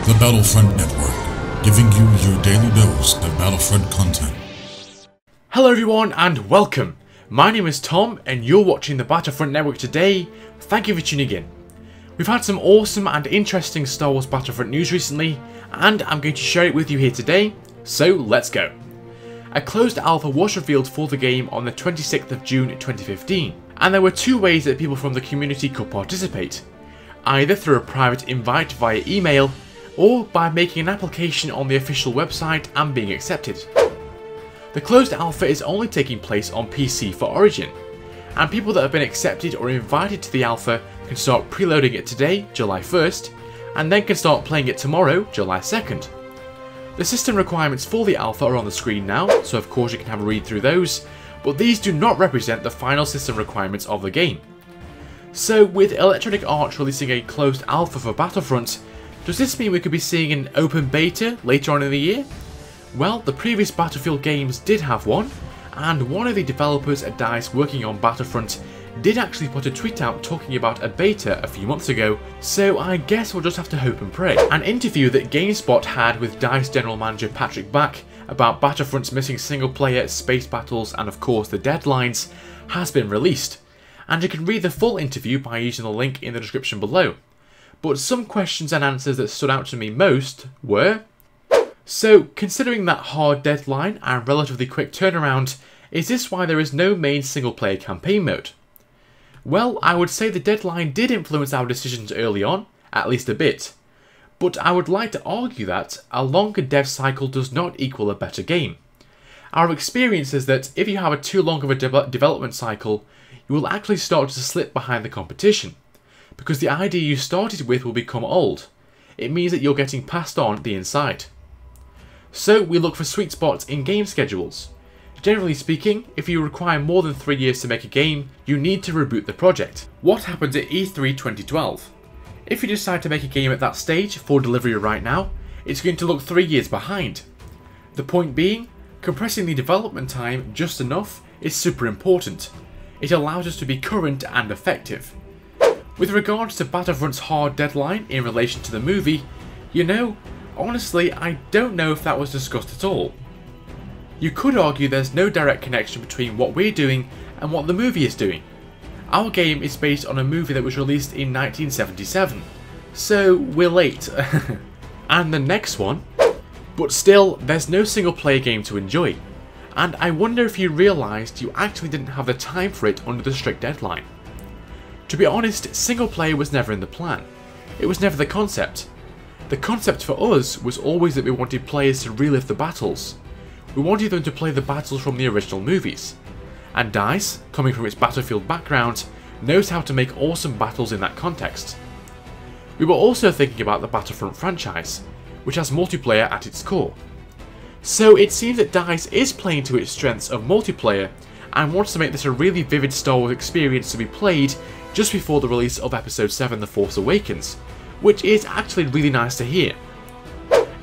The Battlefront Network, giving you your daily dose of Battlefront content. Hello everyone and welcome. My name is Tom and you're watching the Battlefront Network today. Thank you for tuning in. We've had some awesome and interesting Star Wars Battlefront news recently and I'm going to share it with you here today, so let's go. A closed alpha was revealed for the game on the 26th of June 2015, and there were two ways that people from the community could participate. Either through a private invite via email, or by making an application on the official website and being accepted. The closed alpha is only taking place on PC for Origin, and people that have been accepted or invited to the alpha can start preloading it today, July 1st, and then can start playing it tomorrow, July 2nd. The system requirements for the alpha are on the screen now, so of course you can have a read through those, but these do not represent the final system requirements of the game. So with Electronic Arts releasing a closed alpha for Battlefront, does this mean we could be seeing an open beta later on in the year? Well, the previous Battlefield games did have one, and one of the developers at DICE working on Battlefront did actually put a tweet out talking about a beta a few months ago, so I guess we'll just have to hope and pray. An interview that GameSpot had with DICE General Manager Patrick Bach about Battlefront's missing single player, space battles and of course the deadlines has been released, and you can read the full interview by using the link in the description below. But some questions and answers that stood out to me most were: so, considering that hard deadline and relatively quick turnaround, is this why there is no main single player campaign mode? Well, I would say the deadline did influence our decisions early on, at least a bit, but I would like to argue that a longer dev cycle does not equal a better game. Our experience is that if you have a too long of a development cycle, you will actually start to slip behind the competition, because the idea you started with will become old. It means that you're getting passed on the inside. So we look for sweet spots in game schedules. Generally speaking, if you require more than 3 years to make a game, you need to reboot the project. What happened at E3 2012? If you decide to make a game at that stage for delivery right now, it's going to look 3 years behind. The point being, compressing the development time just enough is super important. It allows us to be current and effective. With regards to Battlefront's hard deadline in relation to the movie, you know, honestly I don't know if that was discussed at all. You could argue there's no direct connection between what we're doing and what the movie is doing. Our game is based on a movie that was released in 1977, so we're late. And the next one, but still there's no single player game to enjoy, and I wonder if you realised you actually didn't have the time for it under the strict deadline. To be honest, single player was never in the plan. It was never the concept. The concept for us was always that we wanted players to relive the battles. We wanted them to play the battles from the original movies. And DICE, coming from its Battlefield background, knows how to make awesome battles in that context. We were also thinking about the Battlefront franchise, which has multiplayer at its core. So it seems that DICE is playing to its strengths of multiplayer and wants to make this a really vivid Star Wars experience to be played just before the release of Episode 7 The Force Awakens, which is actually really nice to hear.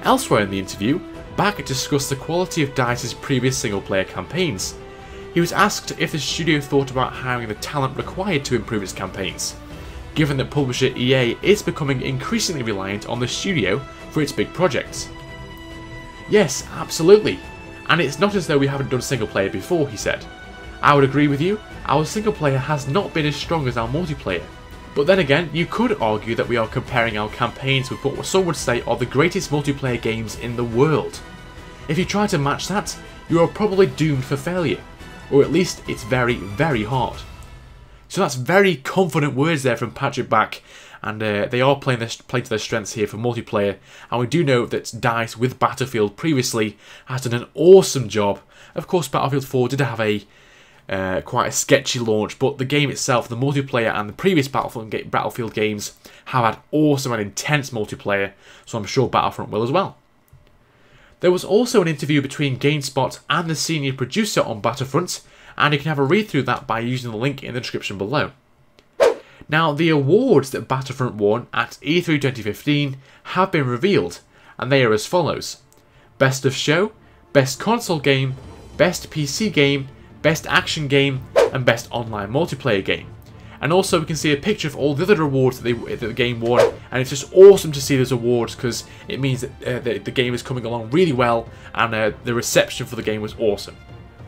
Elsewhere in the interview, Bach discussed the quality of DICE's previous single-player campaigns. He was asked if the studio thought about hiring the talent required to improve its campaigns, given that publisher EA is becoming increasingly reliant on the studio for its big projects. Yes, absolutely, and it's not as though we haven't done single-player before, he said. I would agree with you, our single-player has not been as strong as our multiplayer. But then again, you could argue that we are comparing our campaigns with what some would say are the greatest multiplayer games in the world. If you try to match that, you are probably doomed for failure, or at least it's very, very hard. So that's very confident words there from Patrick Bach, and they are playing to their strengths here for multiplayer, and we do know that DICE with Battlefield previously has done an awesome job. Of course, Battlefield 4 did have a quite a sketchy launch, but the game itself, the multiplayer and the previous Battlefield games have had awesome and intense multiplayer, so I'm sure Battlefront will as well. There was also an interview between GameSpot and the senior producer on Battlefront, and you can have a read through that by using the link in the description below. Now, the awards that Battlefront won at E3 2015 have been revealed, and they are as follows: Best of Show, Best Console Game, Best PC Game, Best Action Game, and Best Online Multiplayer Game. And also we can see a picture of all the other awards that the game won, and it's just awesome to see those awards because it means that the game is coming along really well, and the reception for the game was awesome.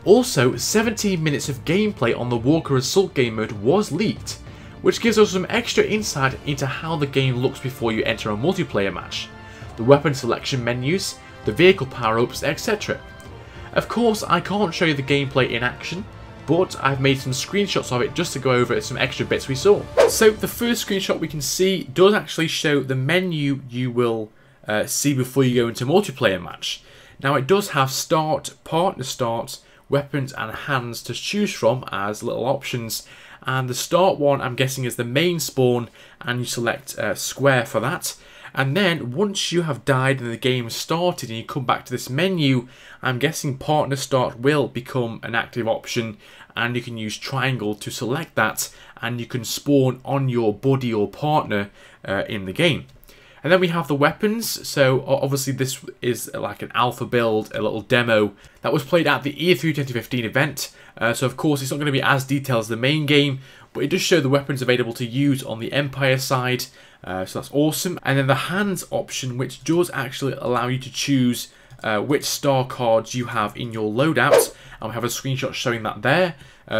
Also, 17 minutes of gameplay on the Walker Assault game mode was leaked, which gives us some extra insight into how the game looks before you enter a multiplayer match, the weapon selection menus, the vehicle power-ups, etc. Of course, I can't show you the gameplay in action, but I've made some screenshots of it just to go over some extra bits we saw. So the first screenshot we can see does actually show the menu you will see before you go into a multiplayer match. Now it does have start, partner start, weapons and hands to choose from as little options, and the start one I'm guessing is the main spawn, and you select square for that. And then once you have died and the game started and you come back to this menu, I'm guessing partner start will become an active option, and you can use triangle to select that, and you can spawn on your buddy or partner in the game. And then we have the weapons. So obviously this is like an alpha build, a little demo that was played at the E3 2015 event. So of course it's not going to be as detailed as the main game, but it does show the weapons available to use on the Empire side. So that's awesome. And then the hands option, which does actually allow you to choose which star cards you have in your loadout, and we have a screenshot showing that there.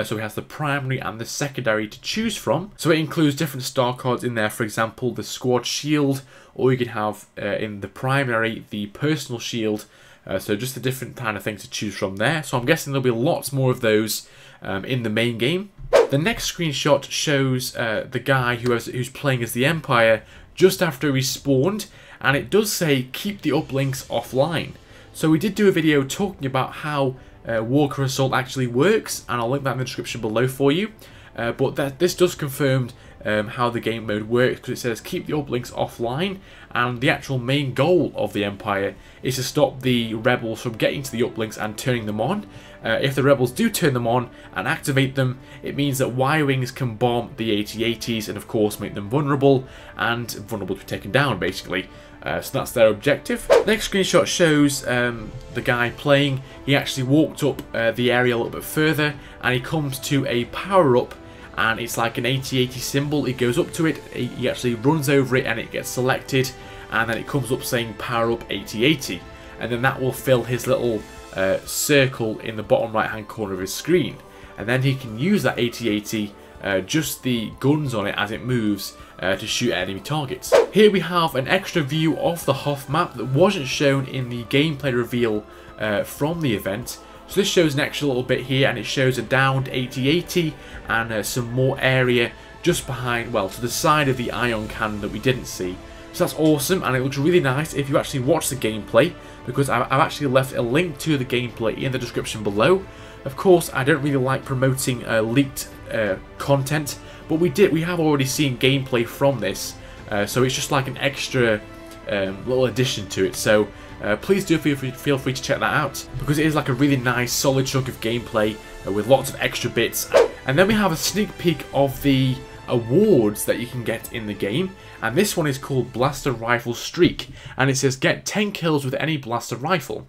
So it has the primary and the secondary to choose from. So it includes different star cards in there, for example the squad shield, or you can have in the primary the personal shield. So just a different kind of thing to choose from there. So I'm guessing there'll be lots more of those in the main game. The next screenshot shows the guy who's playing as the Empire just after he spawned, and it does say keep the uplinks offline. So we did do a video talking about how Walker Assault actually works, and I'll link that in the description below for you. But this does confirm how the game mode works, because it says keep the uplinks offline, and the actual main goal of the Empire is to stop the rebels from getting to the uplinks and turning them on. If the rebels do turn them on and activate them, it means that Y-Wings can bomb the AT-ATs and of course make them vulnerable, and vulnerable to be taken down basically. So that's their objective. Next screenshot shows the guy playing. He actually walked up the area a little bit further, and he comes to a power-up, and it's like an AT-AT symbol. He goes up to it, he actually runs over it, and it gets selected, and then it comes up saying power up AT-AT, and then that will fill his little circle in the bottom right hand corner of his screen, and then he can use that AT-AT, just the guns on it as it moves, to shoot at enemy targets. Here we have an extra view of the Hoth map that wasn't shown in the gameplay reveal from the event. So this shows an extra little bit here, and it shows a downed AT-AT and some more area just behind, well, to the side of the ion cannon that we didn't see. So that's awesome, and it looks really nice if you actually watch the gameplay, because I've actually left a link to the gameplay in the description below. Of course, I don't really like promoting leaked content, but we have already seen gameplay from this, so it's just like an extra little addition to it. So please do feel free to check that out, because it is like a really nice solid chunk of gameplay with lots of extra bits. And then we have a sneak peek of the awards that you can get in the game, and this one is called Blaster Rifle Streak, and it says get 10 kills with any blaster rifle.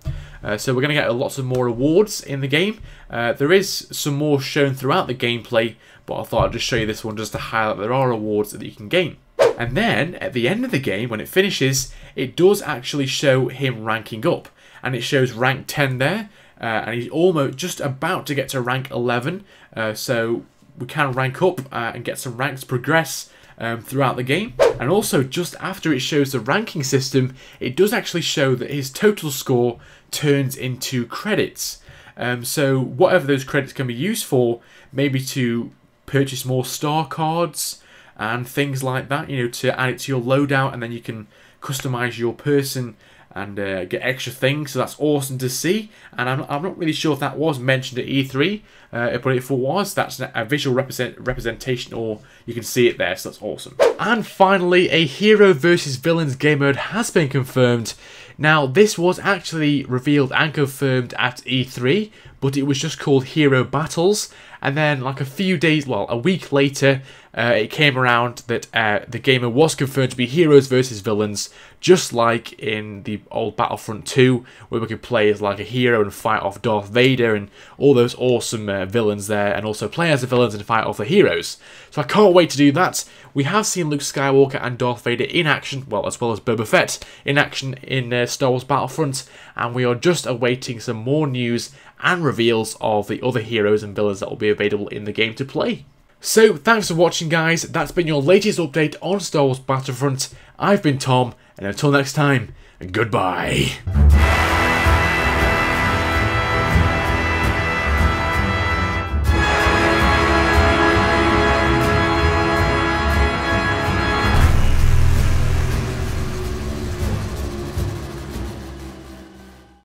So we're going to get lots of more awards in the game. There is some more shown throughout the gameplay, but I thought I'd just show you this one just to highlight there are awards that you can gain. And then at the end of the game, when it finishes, it does actually show him ranking up, and it shows rank 10 there, and he's almost just about to get to rank 11, so we can rank up and get some ranks, progress throughout the game. And also just after it shows the ranking system, it does actually show that his total score turns into credits. So whatever those credits can be used for, maybe to purchase more star cards and things like that, you know, to add it to your loadout, and then you can customize your person and get extra things. So that's awesome to see, and I'm not really sure if that was mentioned at E3, but if it was, that's a visual representation, or you can see it there, so that's awesome. And finally, a hero versus villains game mode has been confirmed. Now, this was actually revealed and confirmed at E3, but it was just called Hero Battles, and then like a few days, well, a week later, it came around that the game was confirmed to be heroes versus villains, just like in the old Battlefront 2, where we could play as like a hero and fight off Darth Vader and all those awesome villains there, and also play as the villains and fight off the heroes. So I can't wait to do that. We have seen Luke Skywalker and Darth Vader in action, well, as well as Boba Fett in action in Star Wars Battlefront, and we are just awaiting some more news and reveals of the other heroes and villains that will be available in the game to play. So, thanks for watching, guys. That's been your latest update on Star Wars Battlefront. I've been Tom, and until next time, goodbye.